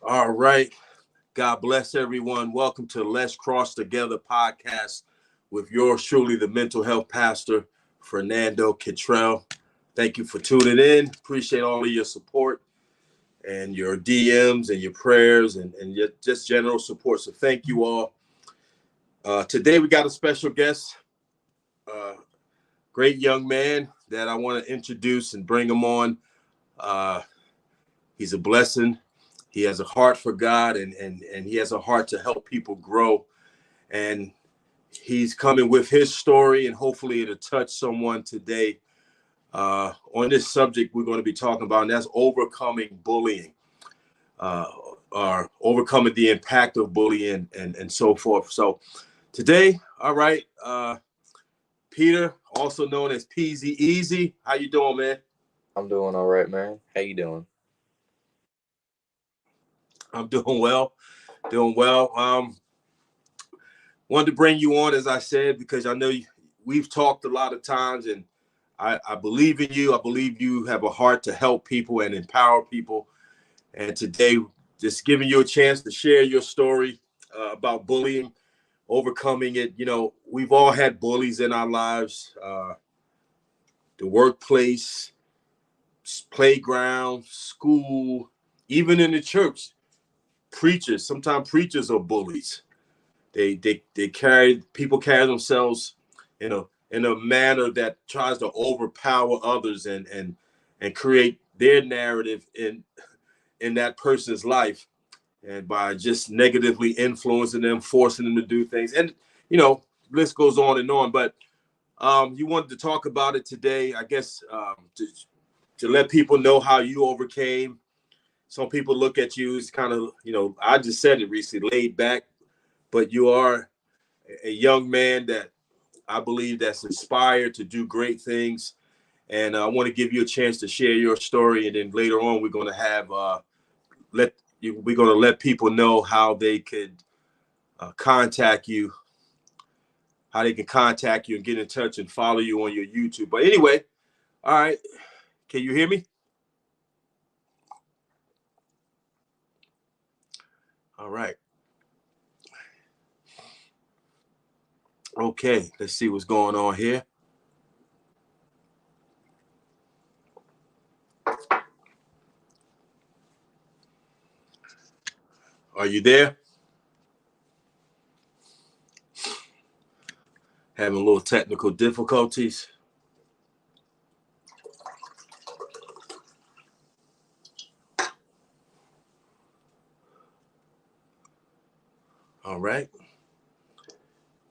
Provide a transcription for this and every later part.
All right. God bless everyone. Welcome to Let's Cross Together podcast with yours truly, the mental health pastor, Fernando Kittrell. Thank you for tuning in. Appreciate all of your support and your DMs and your prayers and your just general support. So thank you all. Today we got a special guest, great young man that I want to introduce and bring him on. Uh, he's a blessing. He has a heart for God and he has a heart to help people grow. And he's coming with his story, and hopefully it'll touch someone today on this subject we're going to be talking about, and that's overcoming bullying, uh, or overcoming the impact of bullying and so forth. So today, all right, Peter, also known as Peasy Easy. How you doing, man? I'm doing all right, man. How you doing? I'm doing well, doing well. Wanted to bring you on, as I said, because I know we've talked a lot of times, and I believe in you. I believe you have a heart to help people and empower people. And today, just giving you a chance to share your story about bullying, overcoming it. You know, we've all had bullies in our lives, the workplace, playground, school, even in the church. Preachers, sometimes preachers are bullies. They carry themselves in a manner that tries to overpower others and create their narrative in that person's life, and by just negatively influencing them, forcing them to do things, and list goes on and on. But you wanted to talk about it today, I guess, to let people know how you overcame. Some people look at you as kind of, I just said it recently, laid back, but you are a young man that I believe that's inspired to do great things. And I want to give you a chance to share your story. And then later on, we're going to have we're going to let people know how they could contact you, how they can contact you and get in touch and follow you on your YouTube. But anyway, all right. Can you hear me? All right. Okay. Let's see what's going on here. Are you there? Having a little technical difficulties. All right.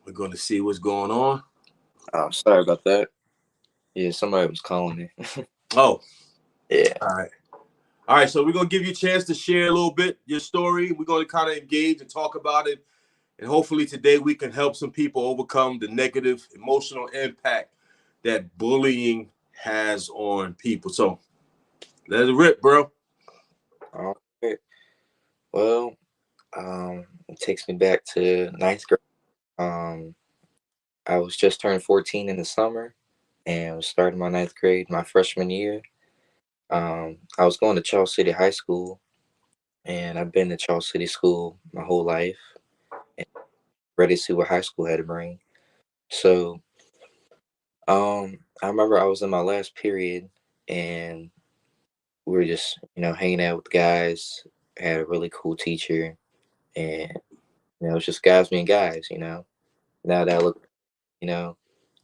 We're going to see what's going on. Oh, sorry about that. Yeah, somebody was calling me. Oh, Yeah. all right. All right. So we're going to give you a chance to share a little bit your story. We're going to kind of engage and talk about it. And hopefully today we can help some people overcome the negative emotional impact that bullying has on people. So let it rip, bro. All right. Well, it takes me back to ninth grade. I was just turned 14 in the summer and was starting my ninth grade, my freshman year. I was going to Charles City High School, and I've been to Charles City School my whole life and ready to see what high school had to bring. So, I remember I was in my last period and we were just, hanging out with guys. Had a really cool teacher, and it was just guys being guys. Now that I look, you know,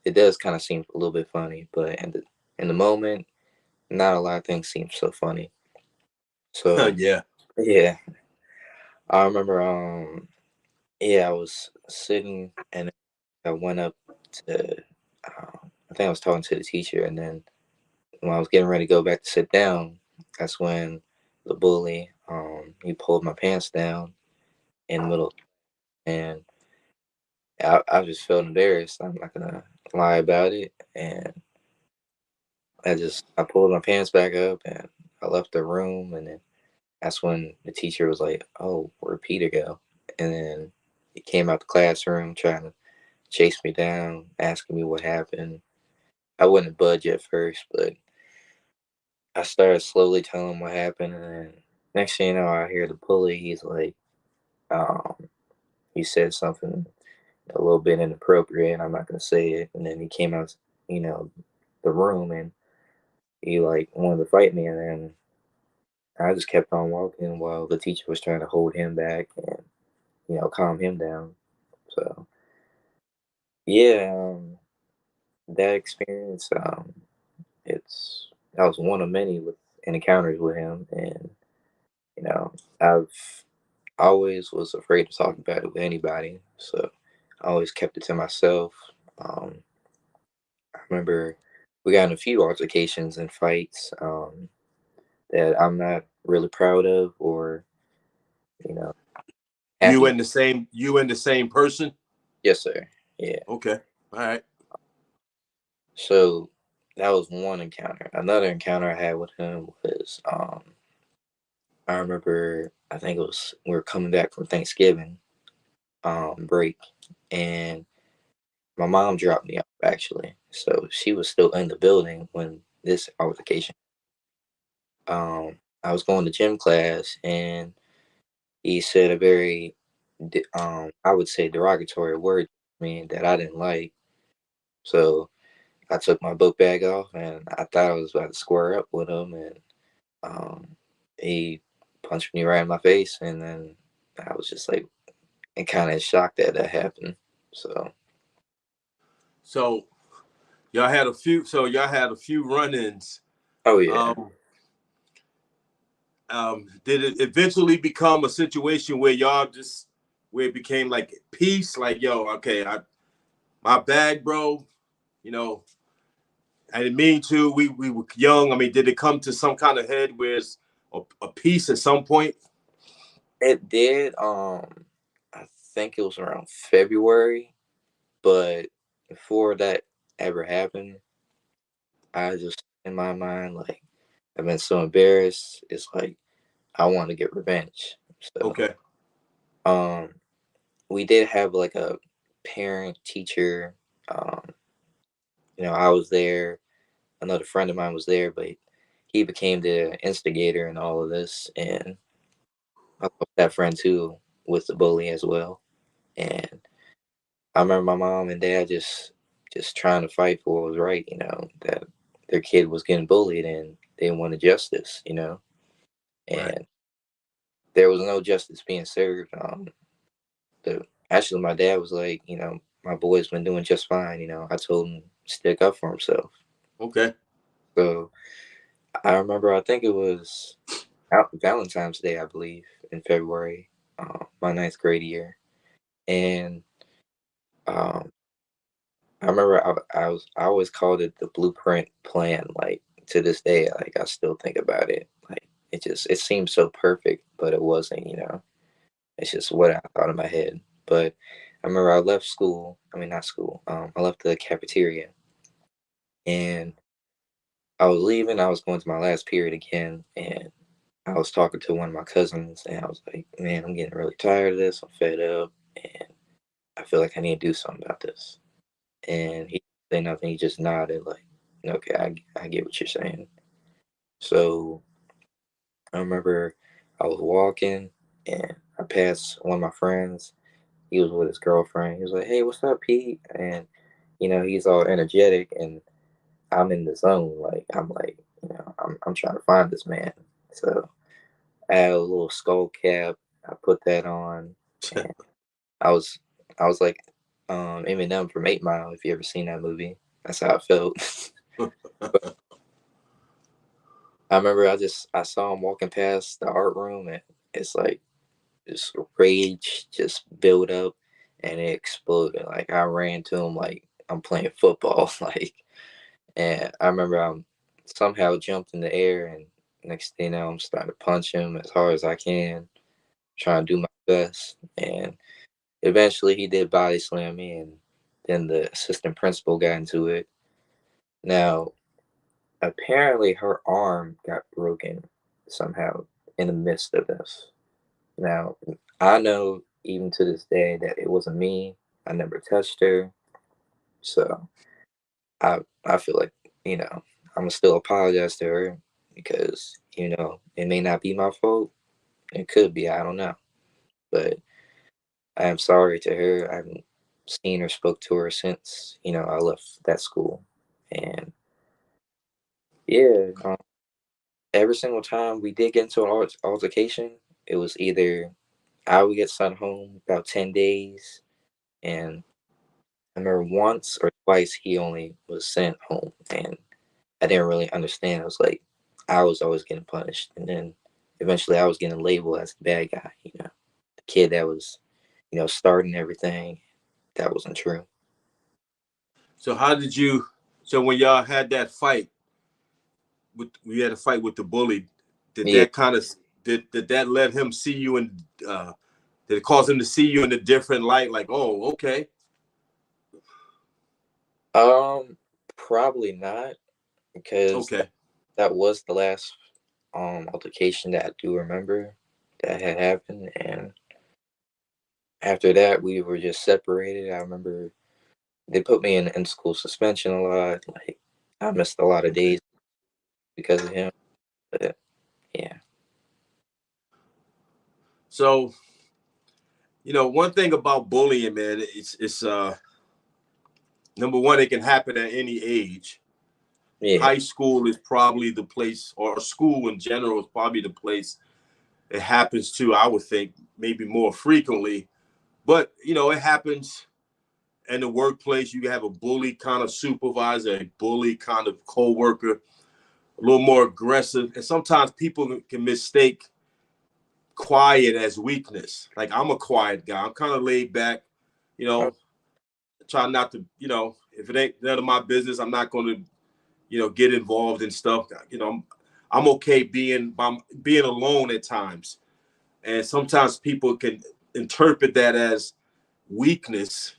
it does kind of seem a little bit funny, but in the moment, not a lot of things seem so funny. So Yeah. yeah, I remember. Yeah, I was sitting and I went up to. I think I was talking to the teacher, and then when I was getting ready to go back to sit down, that's when the bully, he pulled my pants down in the middle, and I just felt embarrassed. I'm not gonna lie about it, and I pulled my pants back up and I left the room, and then that's when the teacher was like, "Oh, where'd Peter go?" And then he came out the classroom trying to chase me down, asking me what happened. I wouldn't budge at first, but I started slowly telling him what happened, and then Next thing you know, I hear the bully. He's like, um, he said something a little bit inappropriate. I'm not gonna say it. And then he came out, you know, the room, and he like wanted to fight me. And then I just kept on walking while the teacher was trying to hold him back and calm him down. So yeah, that experience, it's that was one of many with encounters with him, and I've always was afraid to talk about it with anybody, so I always kept it to myself. Um, I remember we got in a few altercations and fights that I'm not really proud of, or you know, You happy. and the same person? Yes, sir. Yeah. Okay. All right. So that was one encounter. Another encounter I had with him was I remember, I think it was we were coming back from Thanksgiving break, and my mom dropped me off actually. So she was still in the building when this altercation. I was going to gym class, and he said a very I would say derogatory word to me that I didn't like. So I took my book bag off, and I thought I was about to square up with him, and um, he punched me right in my face, and then I was just like, and kind of shocked that that happened. So, So y'all had a few run-ins. oh yeah, Um, did it eventually become a situation where y'all just where it became like peace? Like, yo, okay, my bag, bro. You know, I didn't mean to. We were young. I mean, did it come to some kind of head where it's a peace at some point? it did. I think it was around February, but before that ever happened, I just in my mind like I've been so embarrassed. It's like I want to get revenge. So, Okay. um, we did have like a parent teacher. Um, I was there. Another friend of mine was there, but he became the instigator in all of this, and I lost that friend too with the bully as well. And I remember my mom and dad just trying to fight for what was right. That their kid was getting bullied and they wanted justice. Right. And there was no justice being served. The Actually, my dad was like, my boy's been doing just fine. I told him to stick up for himself. Okay. So I remember, I think it was Valentine's Day, I believe, in February, my ninth grade year, and um, I remember I always called it the blueprint plan. Like to this day, like I still think about it. Like it seemed so perfect, but it wasn't. It's just what I thought in my head. But I remember I left school. I mean, not school. I left the cafeteria, and I was leaving. I was going to my last period again, and I was talking to one of my cousins, and I was like, "Man, I'm getting really tired of this. I'm fed up, and I feel like I need to do something about this." And he didn't say nothing. He just nodded, like, "Okay, I get what you're saying." So I remember I was walking, and I passed one of my friends. He was with his girlfriend. He was like, "Hey, what's up, Pete?" And he's all energetic, and I'm in the zone. Like I'm like, I'm trying to find this man. So I had a little skull cap. I put that on, and I was I was like Eminem from 8 Mile. If you ever seen that movie, that's how I felt. But I remember I saw him walking past the art room, and it's like this rage just built up, and it exploded. Like I ran to him like I'm playing football, like. And I remember I somehow jumped in the air, and next thing you know, I'm starting to punch him as hard as I can, trying to do my best. And eventually, he did body slam me, and then the assistant principal got into it. Now, apparently, her arm got broken somehow in the midst of this. Now, I know even to this day that it wasn't me. I never touched her. So I feel like, I'm gonna still apologize to her because, it may not be my fault. It could be, I don't know. But I am sorry to her. I haven't seen or spoke to her since, I left that school. And yeah, every single time we did get into an altercation, it was either I would get sent home about 10 days. And I remember once or twice he only was sent home. And I didn't really understand. It was like I was always getting punished. And then eventually I was getting labeled as the bad guy, the kid that was, starting everything. That wasn't true. So how did you? So when y'all had that fight, we had a fight with the bully. Did Yeah. that kind of did that let him see you in? Uh, did it cause him to see you in a different light? Like, oh, okay, Probably not, because okay. that was the last altercation that I do remember that had happened. And after that we were just separated. I remember they put me in school suspension a lot. Like, I missed a lot of Okay. days because of him. But yeah. So one thing about bullying, man, it's number one, it can happen at any age. Yeah. High school is probably the place, or school in general is probably the place it happens to. I would think maybe more frequently, but it happens in the workplace. You have a bully kind of supervisor, a bully kind of coworker, a little more aggressive, and sometimes people can mistake quiet as weakness. Like, I'm a quiet guy. I'm kind of laid back, you Oh, know, try not to, if it ain't none of my business, I'm not going to, get involved in stuff. I'm okay being alone at times, and sometimes people can interpret that as weakness,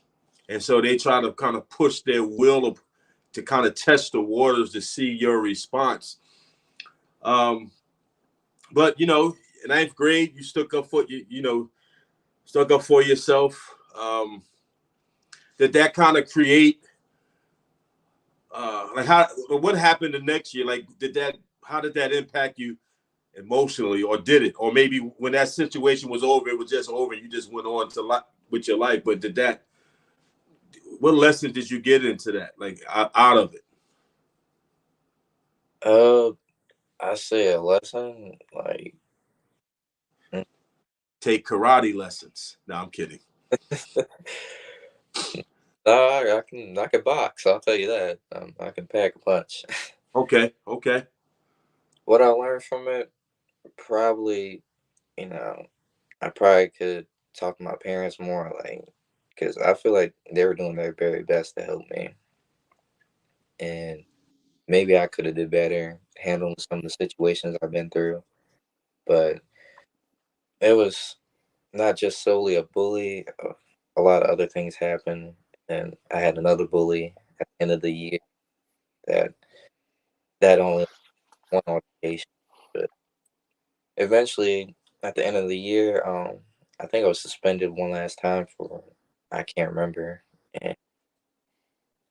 and so they try to kind of push their will to kind of test the waters to see your response. Um, but in ninth grade, you stuck up for yourself. Did that kind of create like how what happened the next year? Like, how did that impact you emotionally, or did it? Or maybe when that situation was over, it was just over, you just went on to with your life. But what lessons did you get into that, like, out of it? uh, I say a lesson like. mm, Take karate lessons. No, I'm kidding. No, I can box. I'll tell you that. I can pack a punch. Okay, okay. What I learned from it, probably, you know, I probably could talk to my parents more, like, because I feel like they were doing their very best to help me, and maybe I could have did better handling some of the situations I've been through. But it was not just solely a bully. A lot of other things happened, and I had another bully at the end of the year that only one altercation. But eventually, at the end of the year, I think I was suspended one last time for, I can't remember, and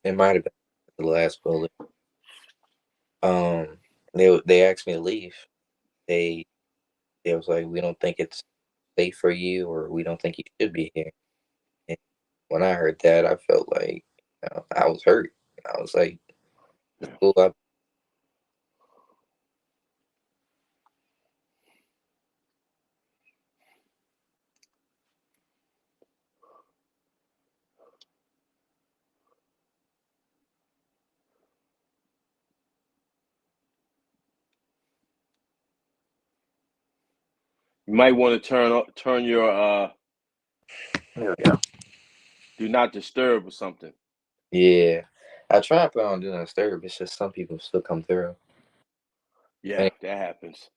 it might have been the last bully. Um, they asked me to leave. They they was like, we don't think it's safe for you, or we don't think you should be here. And when I heard that, I felt like, I was hurt. I was like, the school I You might want to turn your There we go. do not disturb or something. Yeah, I try to put on do not disturb. It's just some people still come through. Yeah, And that happens.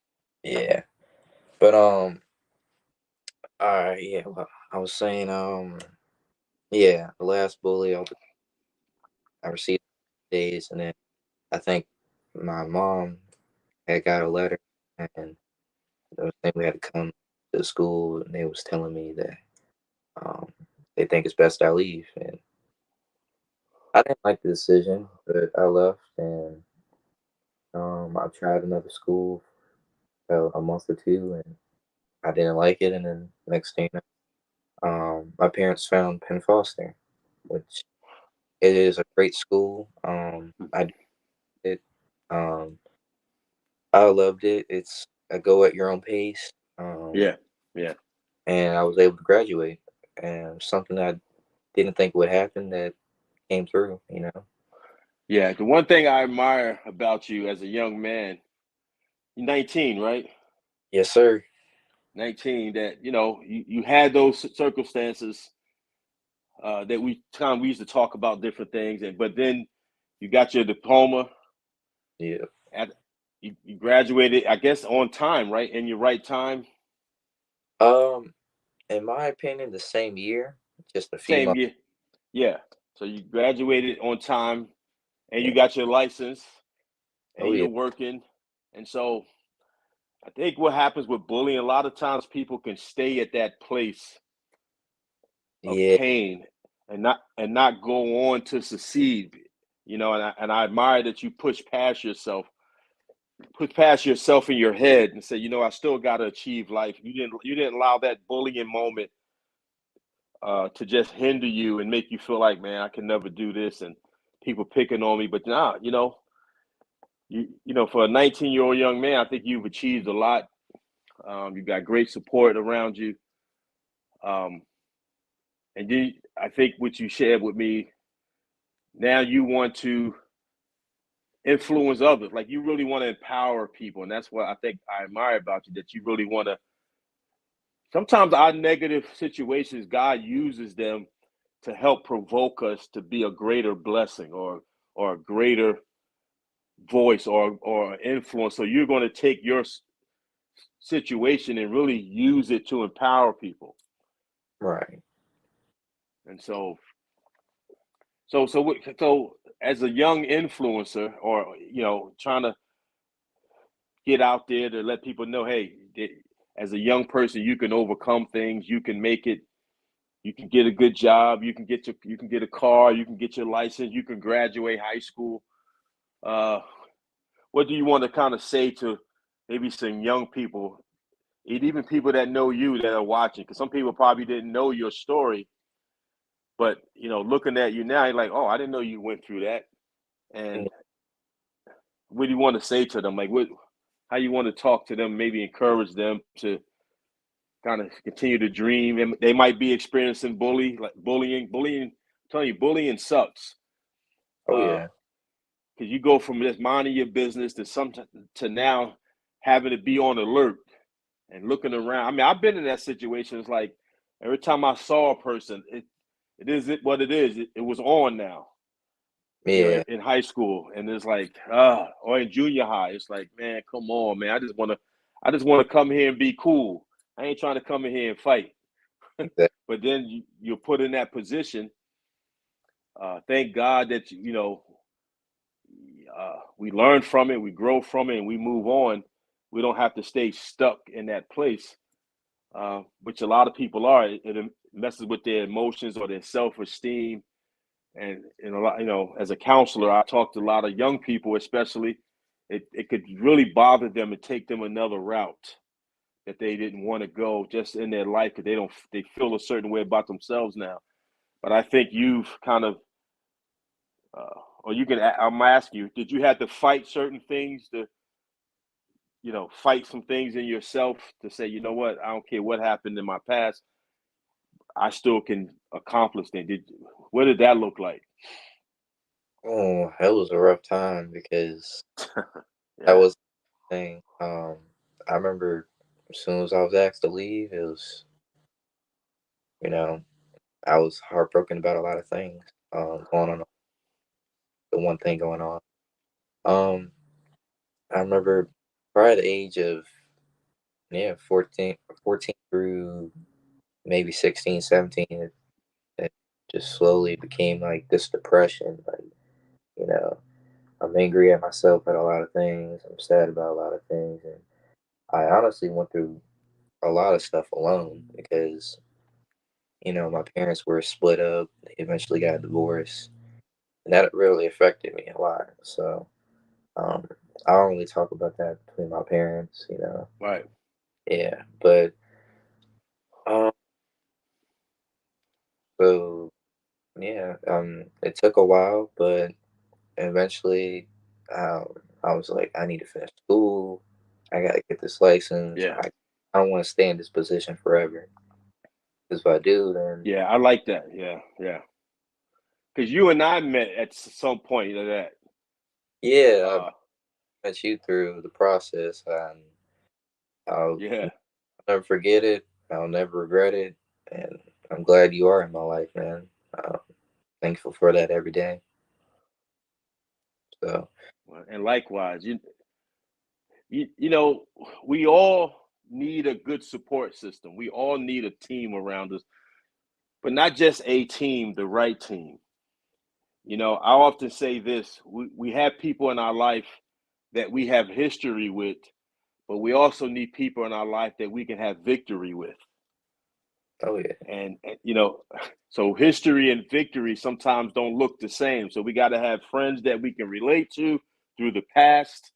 yeah, but yeah. Well, I was saying, yeah, the last bully I received days, and then I think my mom had got a letter, and they was saying we had to come to the school, and they was telling me that um they think it's best I leave, and I didn't like the decision, but I left, and I tried another school for a month or two, and I didn't like it, and then next thing you know, my parents found Penn Foster, which it is a great school. I did it. Um, I loved it. It's a go at your own pace. Yeah, yeah, And I was able to graduate, and something I didn't think would happen that came through. yeah. The one thing I admire about you as a young man, you're 19, right? Yes, sir. 19. That you had those circumstances that we used to talk about different things, and but then you got your diploma Yeah. at you graduated, I guess, on time, right? In your right time, Um, in my opinion, the same year, just a few same months. year. Yeah. So you graduated on time, and you Yeah. got your license, and Oh yeah. you're working, and so I think what happens with bullying, a lot of times people can stay at that place of Yeah. pain and not go on to succeed. And I admire that you push past yourself in your head and say, I still got to achieve life. You didn't allow that bullying moment to just hinder you and make you feel like, man, I can never do this and people picking on me. But nah, for a 19-year-old young man, I think you've achieved a lot. You've got great support around you. Um, and I think what you shared with me, now you want to influence others. Like you really want to empower people. And that's what I think I admire about you, that you really want to. Sometimes our negative situations, God uses them to help provoke us to be a greater blessing or a greater voice or influence. So you're going to take your situation and really use it to empower people. Right. And so as a young influencer, or trying to get out there to let people know, hey, as a young person, you can overcome things, you can make it, you can get a good job, you can get a car, you can get your license, you can graduate high school. Uh, what do you want to kind of say to maybe some young people, even people that know you that are watching? Because some people probably didn't know your story, but looking at you now, you're like, oh, I didn't know you went through that. And Mm. what do you want to say to them? Like, how you want to talk to them? Maybe encourage them to kind of continue to dream. And they might be experiencing bullying. I'm telling you, bullying sucks. Oh Uh, yeah. because you go from just minding your business to now having to be on alert and looking around. I mean, I've been in that situation. It's like every time I saw a person, it is what it is. It was on now. Yeah. In high school, and it's like, or in junior high, it's like, man, come on, man. I just want to come here and be cool. I ain't trying to come in here and fight. Exactly. But then you're put in that position. Thank God that we learn from it, we grow from it, and we move on. We don't have to stay stuck in that place, which a lot of people are. It messes with their emotions or their self-esteem. And a lot, as a counselor, I talk to a lot of young people, especially. It could really bother them and take them another route that they didn't want to go just in their life, because they feel a certain way about themselves now. But I think you've kind of, or you can. I'm ask you, did you have to fight certain things to, fight some things in yourself to say, you know what, I don't care what happened in my past, I still can accomplish things. What did that look like? Oh, that was a rough time because that Yeah. was the thing. I remember as soon as I was asked to leave, it was, you know, I was heartbroken about a lot of things going on. The one thing going on. Um, I remember probably the age of, yeah, 14 through maybe 16, 17, it just slowly became like this depression. Like, you know, I'm angry at myself at a lot of things. I'm sad about a lot of things. And I honestly went through a lot of stuff alone because, my parents were split up. They eventually got divorced. And that really affected me a lot. So, I don't really talk about that between my parents. Right. Yeah. But So yeah, it took a while, but eventually, um, I was like, I need to finish school. I gotta get this license. Yeah. I don't want to stay in this position forever. Because if I do, then Yeah, I like that. Yeah, yeah. Because you and I met at some point of that. yeah, I Uh, met you through the process, and I'll yeah. never forget it. I'll never regret it, and I'm glad you are in my life, man. Uh, Thankful for that every day. So, And likewise, you know, we all need a good support system. We all need a team around us, but not just a team, the right team. You know, I often say this: we have people in our life that we have history with, but we also need people in our life that we can have victory with. oh yeah, And you know, so history and victory sometimes don't look the same. So we got to have friends that we can relate to through the past,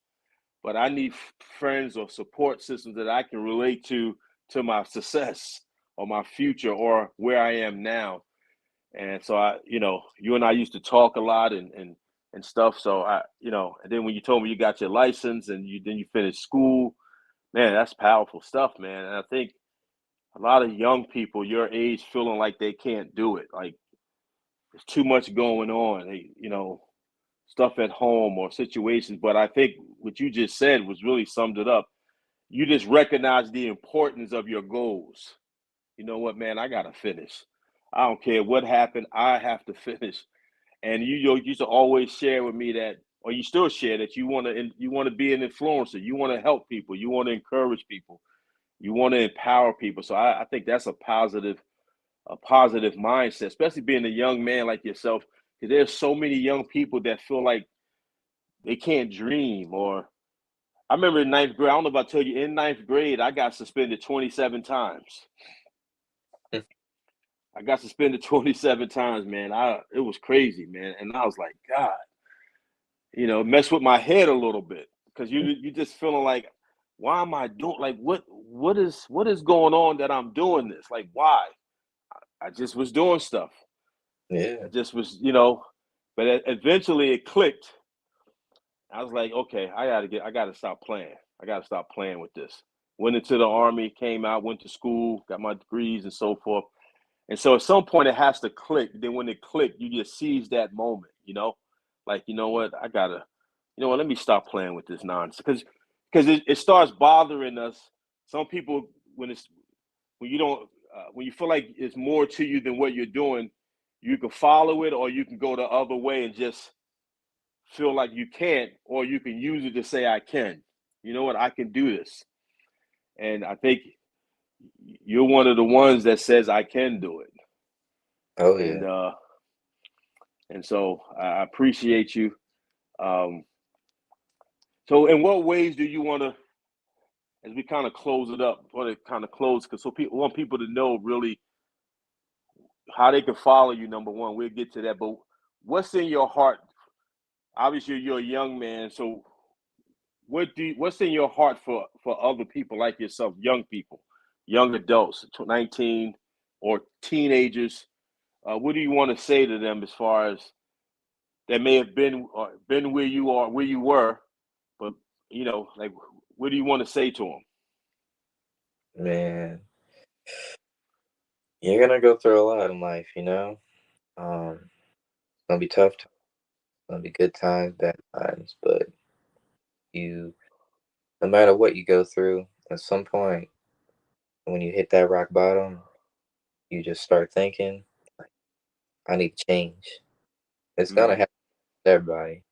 but I need friends or support systems that I can relate to my success or my future or where I am now. And so you know, you and I used to talk a lot and stuff. So you know, and then when you told me you got your license and you finished school, man, that's powerful stuff, man. And I think a lot of young people your age feeling like they can't do it. Like there's too much going on. You know, stuff at home or situations. But I think what you just said was really summed it up. You just recognize the importance of your goals. You know what, man? I gotta finish. I don't care what happened. I have to finish. And you used to always share with me that, or you still share that you want to be an influencer. You want to help people. You want to encourage people. You want to empower people. So I think that's a positive mindset, especially being a young man like yourself. Because there's so many young people that feel like they can't dream. Or I remember in ninth grade. I don't know if I told you in ninth grade, I got suspended 27 times. I got suspended 27 times, man. It was crazy, man. And I was like, God, it messed with my head a little bit because you just feeling like, why am I doing like what is going on that I'm doing this? Like why? I just was doing stuff. I yeah, just was, but eventually it clicked. I was like, okay, I gotta stop playing. I gotta stop playing with this. Went into the army, came out, went to school, got my degrees and so forth. And so at some point it has to click. Then when it clicked, you just seize that moment, like, you know what, let me stop playing with this nonsense. Because it starts bothering us. Some people, when you don't, when you feel like it's more to you than what you're doing, you can follow it or you can go the other way and just feel like you can't, or you can use it to say, I can. You know what, I can do this. And I think you're one of the ones that says I can do it. oh And yeah. uh and so I appreciate you. Um, so, in what ways do you want to, as we kind of close it up, want to kind of close, because so people want people to know really how they can follow you. Number one, we'll get to that, but what's in your heart? Obviously, you're a young man, so what's in your heart for other people like yourself, young people, young adults, 19 or teenagers? What do you want to say to them as far as that may have been where you are, where you were, but like, what do you want to say to them? Man, you're gonna go through a lot in life, It's gonna be tough. It's gonna be good times, bad times, but you, no matter what you go through, at some point when you hit that rock bottom, you just start thinking, like, I need to change. It's gonna Mm, happen to everybody.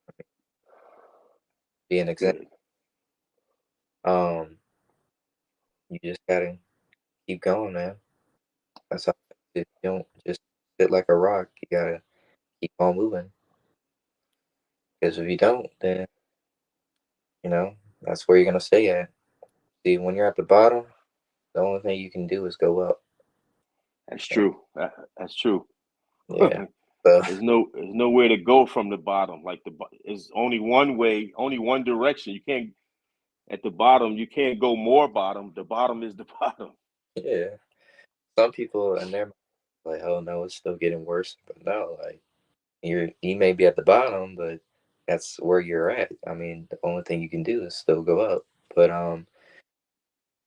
Be an example. good. Um, you just gotta keep going, man. That's all. You don't just sit like a rock. You gotta keep on moving. Because if you don't, then you know that's where you're gonna stay at. See, when you're at the bottom, the only thing you can do is go up. That's And, true. That's true. yeah. So There's nowhere to go from the bottom. Like there's only one way, only one direction. You can't at the bottom. You can't go more bottom. The bottom is the bottom. yeah, some people and their like, oh no, it's still getting worse. But no, like you may be at the bottom, but that's where you're at. I mean, the only thing you can do is still go up. But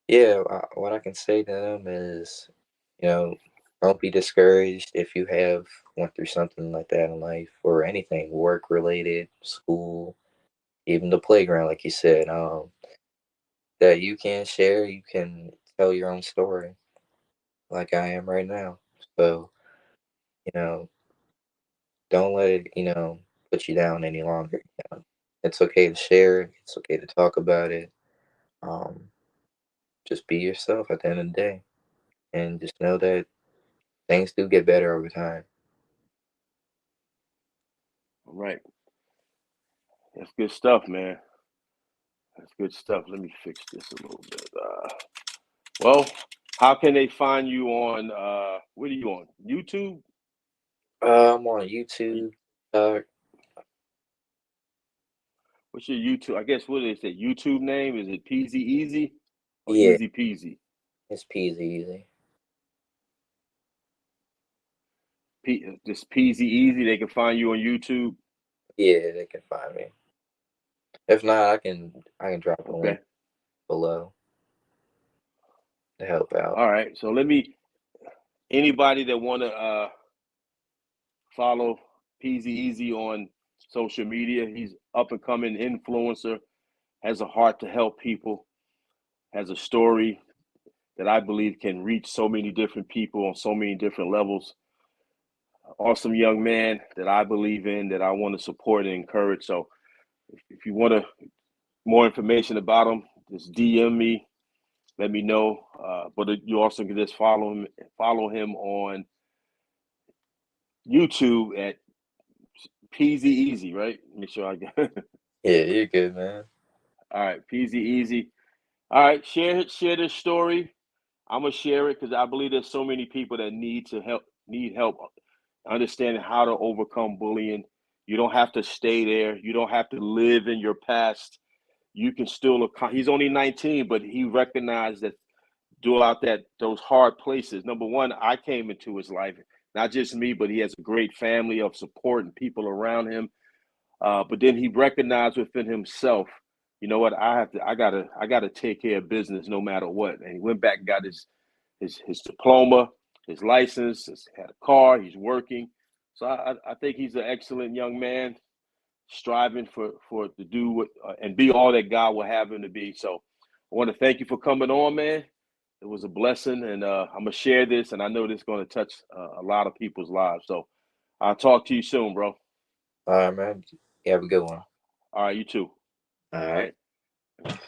yeah, what I can say to them is, don't be discouraged if you have went through something like that in life or anything work related, school, even the playground, like you said. That you can share, you can tell your own story, like I am right now. So you know, don't let it, put you down any longer. It's okay to share. It's okay to talk about it. Um, just be yourself at the end of the day, and just know that things do get better over time. All right. That's good stuff, man. That's good stuff. Let me fix this a little bit. Well, how can they find you on what are you on? YouTube? I'm on YouTube. What's your YouTube? I guess what is it? YouTube name? Is it Peasy Easy or Yeah, Easy Peasy? it's peasy easy. Just Peasy Easy. They can find you on YouTube. Yeah, they can find me. If not, I can drop a link Okay. below to help out. All right. So anybody that want to follow Peasy Easy on social media. He's up and coming influencer, has a heart to help people, has a story that I believe can reach so many different people on so many different levels. Awesome young man that I believe in, that I want to support and encourage. So if you want more information about him, just DM me, let me know. But you also can just follow him on YouTube at Peasy Easy, right? Make sure I get. Yeah, you're good, man. All right, Peasy Easy. All right, share this story. I'm gonna share it because I believe there's so many people that need help understanding how to overcome bullying. You don't have to stay there. You don't have to live in your past. You can still. He's only 19, but he recognized that throughout those hard places. Number one, I came into his life, not just me, but he has a great family of support and people around him. But then he recognized within himself, you know what, I gotta take care of business no matter what. And he went back and got his diploma, his license, had a car, he's working. So I think he's an excellent young man, striving for to do what and be all that God will have him to be. So I want to thank you for coming on, man. It was a blessing, and I'm gonna share this, and I know this is going to touch a lot of people's lives. So I'll talk to you soon, bro. All right, man. You have a good one. All right, you too. All All right. right.